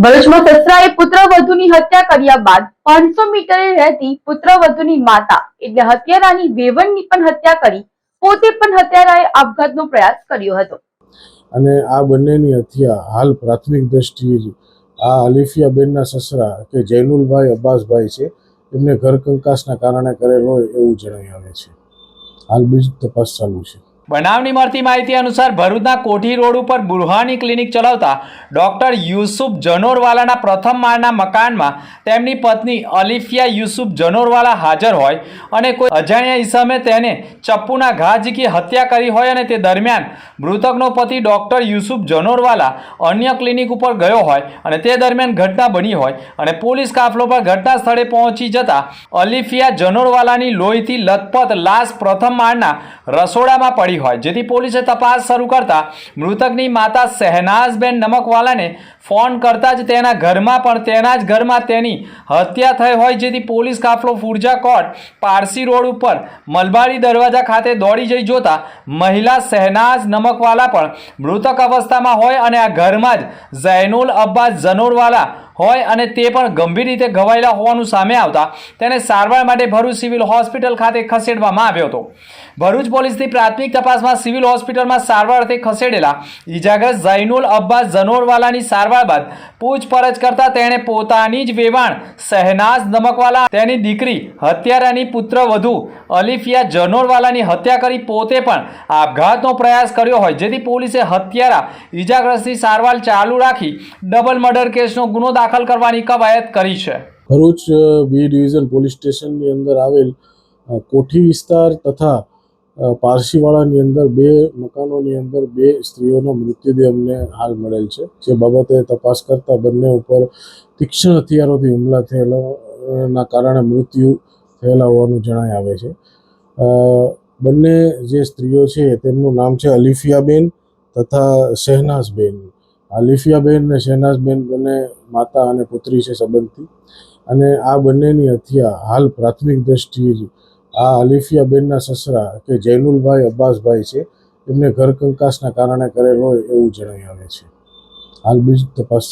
ભરૂચમાં સસરાએ પુત્રવધૂની હત્યા કર્યા બાદ 500 મીટરે રહેતી પુત્રવધૂની માતા એટલે હત્યારાની વેવણની પણ હત્યા કરી પોતે પણ હત્યારાએ આપઘાતનો પ્રયાસ કર્યો હતો અને આ બંનેની હત્યા હાલ પ્રાથમિક દ્રષ્ટિએ આ અલીફિયાબેનના સસરા કે જૈનુલભાઈ અબ્બાસભાઈ છે એમને ઘર કંકાસના કારણે કરેલ હોય એવું જણાઈ આવે છે। હાલ બીજી તપાસ ચાલુ છે। બનાવની મળતી માહિતી અનુસાર ભરૂચના કોઠી રોડ ઉપર બુરહાની ક્લિનિક ચલાવતા ડોક્ટર યુસુફ જનોરવાલાના પ્રથમ માળના મકાનમાં તેમની પત્ની અલીફિયા યુસુફ જનોરવાલા હાજર હોય અને કોઈ અજાણ્યા ઈસમે તેને ચપ્પુના ઘા ઝીકી હત્યા કરી હોય અને તે દરમિયાન મૃતકનો પતિ ડોક્ટર યુસુફ જનોરવાલા અન્ય ક્લિનિક ઉપર ગયો હોય અને તે દરમિયાન ઘટના બની હોય અને પોલીસ કાફલો પર ઘટના સ્થળે પહોંચી જતા અલીફિયા જનોરવાલાની લોહીથી લથપથ લાશ પ્રથમ માળના રસોડામાં પડી હોય, જેથી પોલીસે તપાસ શરૂ કરતા મૃતકની માતા શહેનાઝબેન નમકવાલાને ફોન કરતા જ તેના ઘરમાં પણ તેના જ ઘરમાં તેની હત્યા થઈ હોય, જેથી પોલીસ કાફલો ફુરજા કોર્ટ પારસી રોડ ઉપર મલબારી દરવાજા ખાતે દોડી જઈ જોતા મહિલા શહેનાઝ નમકવાલા પણ મૃતક અવસ્થામાં હોય અને આ ઘરમાં જ જૈનુલ અબ્બાસ જનોરવાલા હોય અને તે પણ ગંભીર રીતે ઘવાયેલા હોવાનું સામે આવતા તેને સારવાર માટે ભરૂચ સિવિલ હોસ્પિટલ ખાતે ખસેડવામાં આવ્યો હતો। ભરૂચ પોલીસની પ્રાથમિક તપાસમાં સિવિલ હોસ્પિટલમાં સારવાર અર્થે ખસેડેલા ઇજાગ્રસ્ત જૈનુલ અબ્બાસ જનોરવાલાની સારવાર બાદ પૂછપરછ કરતા તેણે પોતાની જ વેવાણ શહેનાઝ નમકવાલા તેની દીકરી હત્યારાની પુત્રવધુ અલીફિયા જનોરવાલાની હત્યા કરી પોતે પણ આપઘાતનો પ્રયાસ કર્યો હોય, જેથી પોલીસે હત્યારા ઇજાગ્રસ્તની સારવાર ચાલુ રાખી ડબલ મર્ડર કેસનો ગુનો દાખલ કરવાની કવાયત કરી છે। ભરૂચ બી ડિવિઝન પોલીસ સ્ટેશનની અંદર આવેલ કોઠી વિસ્તાર તથા પારસીવાળાની અંદર બે મકાનોની અંદર બે સ્ત્રીઓનો મૃતદેહ અમને હાલ મળેલ છે, જે બાબતે તપાસ કરતા બંને ઉપર તીક્ષ્ણ હથિયારોથી હુમલા થયેલાના કારણે મૃત્યુ થયેલા હોવાનું જણાઈ આવે છે। બંને જે સ્ત્રીઓ છે તેમનું નામ છે અલીફિયાબેન તથા શહેનાઝબેન। અલીફિયાબેન અને શહેનાઝબેન બંને માતા અને પુત્રી છે સંબંધી, અને આ બંનેની હત્યા હાલ પ્રાથમિક દ્રષ્ટિએ આ અલીફિયાબેનના સસરા કે જૈનુલભાઈ અબ્બાસભાઈ છે એમને ઘર કંકાસના કારણે કરેલ હોય એવું જણાઈ આવે છે। હાલ બીજી તપાસ